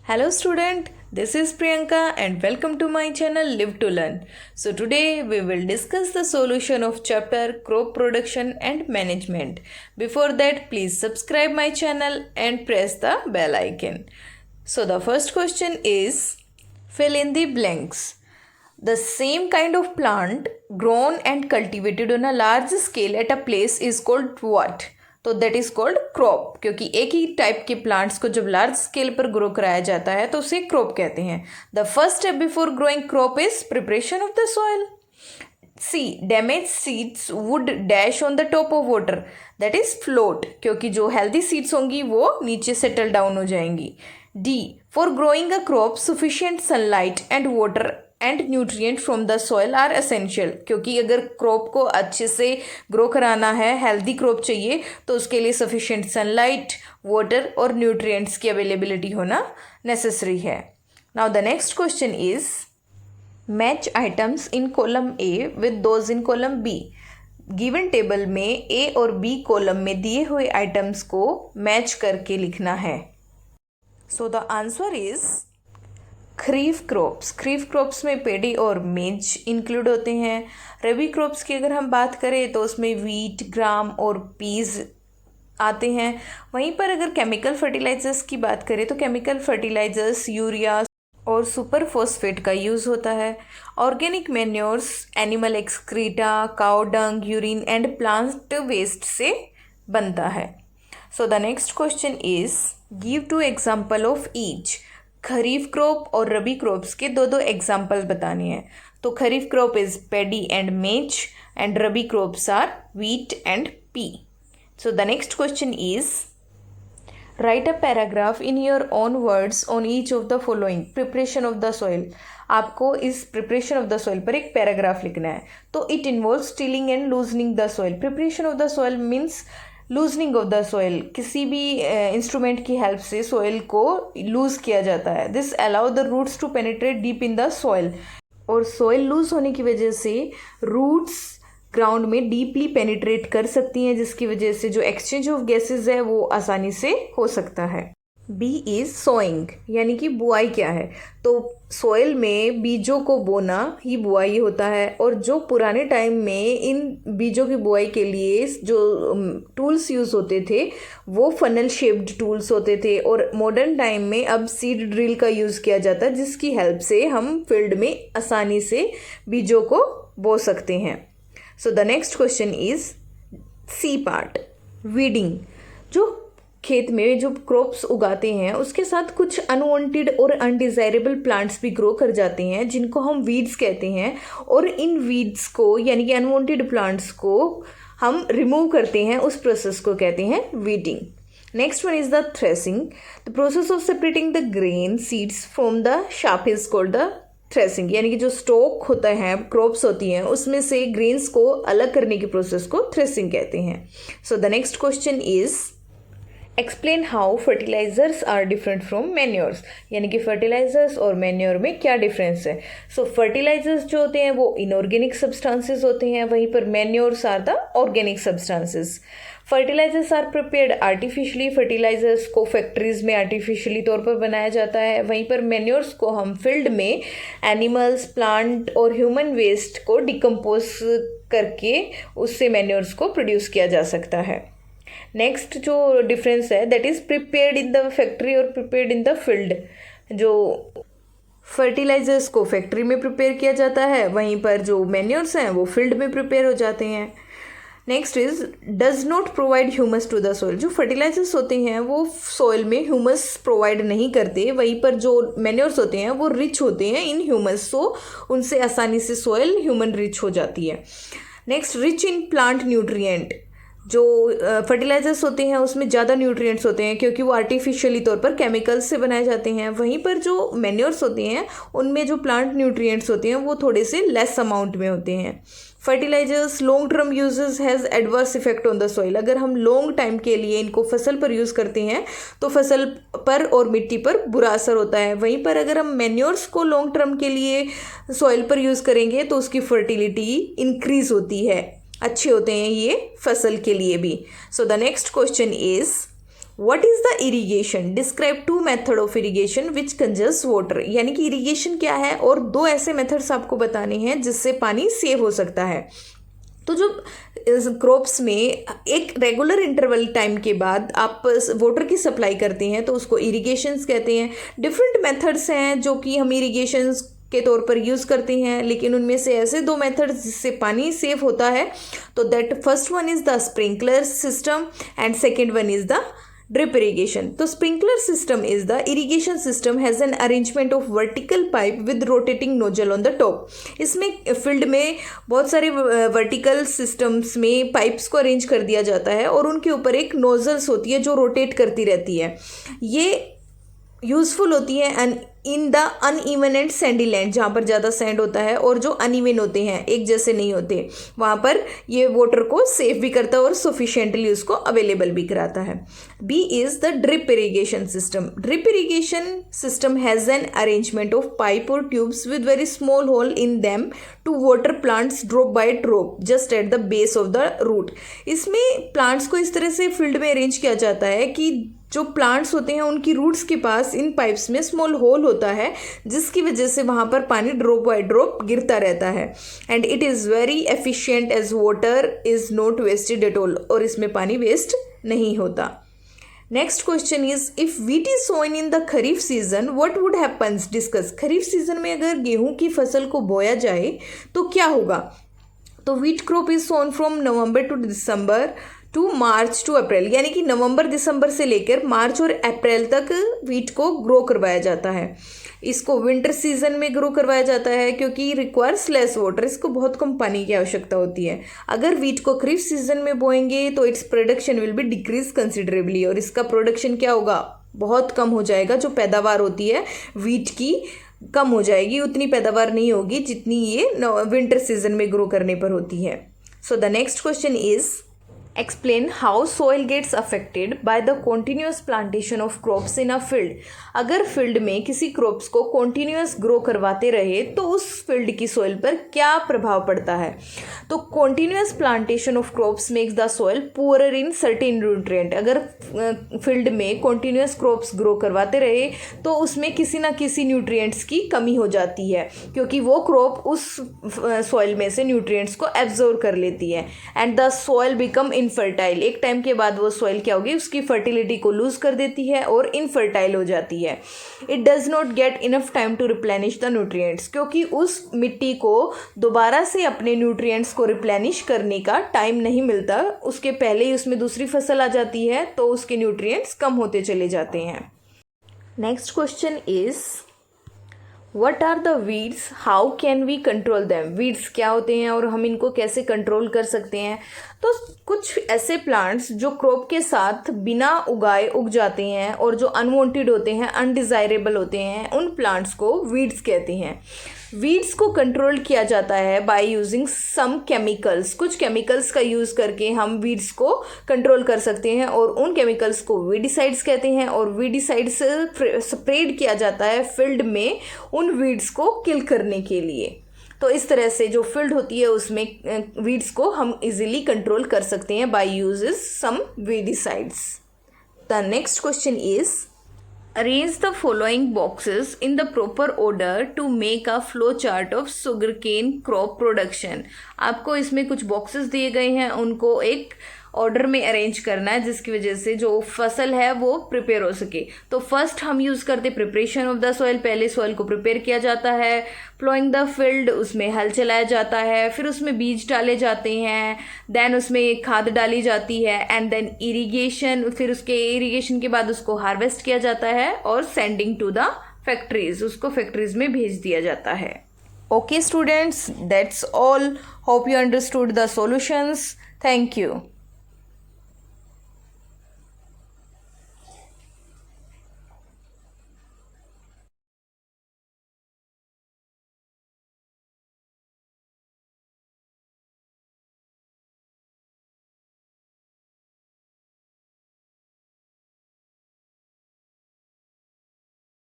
Hello student, this is Priyanka and welcome to my channel Live to Learn. So today we will discuss the solution of chapter crop production and management. Before that, please subscribe my channel and press the bell icon. So the first question is fill in the blanks. The same kind of plant grown and cultivated on a large scale at a place is called what? तो that is called crop, क्योंकि एक ही type के plants को जब large scale पर grow कराया जाता है तो उसे क्रॉप कहते हैं. The first step before growing crop is preparation of the soil. See damaged seeds would dash on the top of water, that is float, क्योंकि जो हेल्दी सीड्स होंगी वो नीचे सेटल डाउन हो जाएंगी. D for growing a crop sufficient sunlight and water and nutrient from the soil are essential, क्योंकि अगर crop को अच्छे से ग्रो कराना है, हेल्दी क्रॉप चाहिए, तो उसके लिए सफिशिएंट सनलाइट, वाटर और न्यूट्रिएंट्स की अवेलेबिलिटी होना नेसेसरी है. Now the next question is match items in column A with those in column B. Given table में ए और बी कॉलम में दिए हुए आइटम्स को मैच करके लिखना है. So the answer is kharif crops में पेडी और मेज इंक्लूड होते हैं. रबी क्रॉप्स की अगर हम बात करें तो उसमें वीट, ग्राम और पीज आते हैं. वहीं पर अगर केमिकल फर्टिलाइजर्स की बात करें तो केमिकल फर्टिलाइजर्स यूरिया और सुपर फॉस्फेट का यूज़ होता है. Organic manures animal excreta, cow dung, urine and plant waste से बनता है. So the next question is give 2 example of each. Kharif crop और रबी क्रॉप्स के दो एग्जाम्पल बताने हैं. तो kharif crop is paddy and maize and rabi crops are wheat and pea. So the next question is write a paragraph in your own words on each of the following. Preparation of the soil. आपको इस preparation of the soil पर एक paragraph लिखना है. तो it involves tilling and loosening the soil. Preparation of the soil means loosening of the soil. किसी भी instrument की हेल्प से सॉइल को लूज किया जाता है. This allow the roots to penetrate deep in the soil. और सॉइल लूज होने की वजह से रूट्स ग्राउंड में डीपली पेनिट्रेट कर सकती हैं, जिसकी वजह से जो एक्सचेंज ऑफ गैसेज है वो आसानी से हो सकता है. बी इज सोइंग, यानी कि बुआई क्या है. तो सॉइल में बीजों को बोना ही बुआई होता है. और जो पुराने टाइम में इन बीजों की बुआई के लिए जो टूल्स यूज़ होते थे वो फनल शेप्ड टूल्स होते थे. और मॉडर्न टाइम में अब सीड ड्रिल का यूज़ किया जाता है, जिसकी हेल्प से हम फील्ड में आसानी से बीजों को बो सकते हैं. So the next question is C part, weeding. जो खेत में जो क्रॉप्स उगाते हैं उसके साथ कुछ अनवांटेड और अनडिजायरेबल प्लांट्स भी ग्रो कर जाते हैं, जिनको हम वीड्स कहते हैं. और इन वीड्स को यानी कि अनवांटेड प्लांट्स को हम रिमूव करते हैं, उस प्रोसेस को कहते हैं weeding. Next one is the threshing. The process of separating the grain seeds from the shop is called the threshing. यानी कि जो स्टॉक होता है, क्रॉप्स होती हैं, उसमें से ग्रेन्स को अलग करने की प्रोसेस को थ्रेसिंग कहते हैं. So the next question is explain how fertilisers are different from manures. यानी कि फर्टिलाइजर्स और मैन्योर में क्या डिफरेंस है. सो फर्टिलाइजर्स जो होते हैं वो इनऑर्गेनिक सब्सटेंसेस होते हैं, वहीं पर manures are the organic substances. Fertilisers are prepared artificially. Fertilisers को फैक्ट्रीज में आर्टिफिशियली तौर पर बनाया जाता है. वहीं पर मैन्योर्स को हम फील्ड में एनिमल्स, प्लांट और ह्यूमन वेस्ट को डिकम्पोज करके उससे मैन्योर्स को प्रोड्यूस किया जा सकता है. नेक्स्ट जो डिफरेंस है that is prepared in the factory और प्रिपेयर्ड इन द फील्ड. जो फर्टिलाइजर्स को फैक्ट्री में प्रिपेयर किया जाता है, वहीं पर जो मैन्योर्स हैं वो फील्ड में प्रिपेयर हो जाते हैं. Next is does not provide humus to the soil. जो फर्टिलाइजर्स होते हैं वो सॉइल में ह्यूमस प्रोवाइड नहीं करते, वहीं पर जो मैन्योर्स होते हैं वो रिच होते हैं इन ह्यूमस, सो उनसे आसानी से सॉइल ह्यूमन रिच हो जाती है. Next rich in plant nutrient. जो फर्टिलाइजर्स होते हैं उसमें ज़्यादा न्यूट्रिएंट्स होते हैं, क्योंकि वो आर्टिफिशियली तौर पर केमिकल्स से बनाए जाते हैं. वहीं पर जो मैन्योर्स होते हैं उनमें जो प्लांट न्यूट्रिएंट्स होते हैं वो थोड़े से लेस अमाउंट में होते हैं. Fertilisers long term uses has adverse effect on the soil. अगर हम लॉन्ग टाइम के लिए इनको फसल पर यूज़ करते हैं तो फसल पर और मिट्टी पर बुरा असर होता है. वहीं पर अगर हम मैन्योर्स को लॉन्ग टर्म के लिए सॉइल पर यूज़ करेंगे तो उसकी फर्टिलिटी इंक्रीज होती है. अच्छे होते हैं ये फसल के लिए भी. So the next question is what is the irrigation, describe two method of irrigation which conserves water, यानी कि इरिगेशन क्या है और दो ऐसे मेथड्स आपको बताने हैं जिससे पानी सेव हो सकता है। तो जो क्रॉप्स में एक रेगुलर इंटरवल टाइम के बाद आप वाटर की सप्लाई करते हैं तो उसको इरिगेशंस कहते हैं। डिफरेंट मेथड्स हैं जो कि हम इरिगेशंस के तौर पर यूज़ करते हैं, लेकिन उनमें से ऐसे दो मेथड्स जिससे पानी सेव होता है, तो that first one is the sprinkler system and second one is the drip irrigation. तो sprinkler system is the irrigation system has an arrangement of vertical pipe with rotating nozzle on the top. इसमें field में बहुत सारे vertical systems में pipes को arrange कर दिया जाता है और उनके ऊपर एक नोजल्स होती है जो रोटेट करती रहती है। ये यूज़फुल होती है and in the uneven and Sandy land, जहाँ पर ज़्यादा सैंड होता है और जो अनइवन होते हैं, एक जैसे नहीं होते, वहाँ पर ये वाटर को सेव भी करता है और सफिशिएंटली उसको अवेलेबल भी कराता है। B is the drip irrigation system. Drip irrigation system has an arrangement of pipe और tubes with very small hole in them to water plants drop by drop just at the base of the root. इसमें plants को इस तरह से field में arrange किया जाता है कि जो प्लांट्स होते हैं उनकी रूट्स के पास इन पाइप्स में स्मॉल होल होता है, जिसकी वजह से वहाँ पर पानी ड्रॉप बाय ड्रॉप गिरता रहता है and it is very efficient as water is not wasted at all, और इसमें पानी वेस्ट नहीं होता। Next question is if wheat is sown in the kharif season what would happens, discuss. Kharif season में अगर गेहूं की फसल को बोया जाए तो क्या होगा। तो wheat crop is sown from November to December to March to April, यानी कि नवंबर दिसंबर से लेकर मार्च और अप्रैल तक वीट को ग्रो करवाया जाता है। इसको विंटर सीजन में ग्रो करवाया जाता है क्योंकि रिक्वायर्स लेस वाटर, इसको बहुत कम पानी की आवश्यकता होती है। अगर वीट को खरीफ सीजन में बोएंगे तो its production will be decrease considerably, और इसका प्रोडक्शन क्या होगा, बहुत कम हो जाएगा। जो पैदावार होती है वीट की कम हो जाएगी, उतनी पैदावार नहीं होगी जितनी ये विंटर सीजन में ग्रो करने पर होती है। So the next question is explain how soil gets affected by the continuous plantation of crops in a field. अगर फील्ड में किसी क्रॉप्स को कॉन्टीन्यूस ग्रो करवाते रहे तो उस फील्ड की सोइल पर क्या प्रभाव पड़ता है। तो continuous plantation of crops makes the soil poorer in certain nutrient. अगर फील्ड में कॉन्टीन्यूस क्रॉप्स ग्रो करवाते रहे तो उसमें किसी ना किसी न्यूट्रिएंट्स की कमी हो जाती है, क्योंकि वो क्रॉप उस सॉइल में से न्यूट्रिएंट्स को एब्जॉर्ब कर लेती है and the soil become infertile. एक टाइम के बाद वो सॉइल क्या होगी, उसकी फर्टिलिटी को लूज कर देती है और इनफर्टाइल हो जाती है। It does not get enough time to replenish the nutrients, क्योंकि उस मिट्टी को दोबारा से अपने न्यूट्रिएंट्स को रिप्लेनिश करने का टाइम नहीं मिलता। उसके पहले ही उसमें दूसरी फसल आ जाती है तो उसके न्यूट्रिएंट्स कम होते चले जाते हैं। Next question is what are the weeds, how can we control them. Weeds क्या होते हैं और हम इनको कैसे कंट्रोल कर सकते हैं। तो कुछ ऐसे प्लांट्स जो क्रॉप के साथ बिना उगाए उग जाते हैं और जो अनवांटेड होते हैं, अनडिज़ायरेबल होते हैं, उन प्लांट्स को वीड्स कहते हैं। वीड्स को कंट्रोल किया जाता है बाय यूजिंग सम केमिकल्स। कुछ केमिकल्स का यूज़ करके हम वीड्स को कंट्रोल कर सकते हैं और उन केमिकल्स को वीडिसाइड्स कहते हैं, और वीडिसाइड्स स्प्रेड किया जाता है फील्ड में उन वीड्स को किल करने के लिए। तो इस तरह से जो फील्ड होती है उसमें वीड्स को हम इजीली कंट्रोल कर सकते हैं by uses some weedicides. The next question is arrange the following boxes in the proper order to make a flow chart of sugarcane crop production। आपको इसमें कुछ बॉक्सेस दिए गए हैं, उनको एक ऑर्डर में अरेंज करना है जिसकी वजह से जो फसल है वो प्रिपेयर हो सके। तो फर्स्ट हम यूज़ करते प्रिपरेशन ऑफ द सॉइल। पहले सॉइल को प्रिपेयर किया जाता है, प्लोइंग द फील्ड, उसमें हल चलाया जाता है, फिर उसमें बीज डाले जाते हैं, देन उसमें खाद डाली जाती है एंड देन इरिगेशन, फिर उसके इरिगेशन के बाद उसको हार्वेस्ट किया जाता है और सेंडिंग टू द फैक्ट्रीज, उसको फैक्ट्रीज में भेज दिया जाता है। Okay students, that's all. Hope you understood the solutions. Thank you.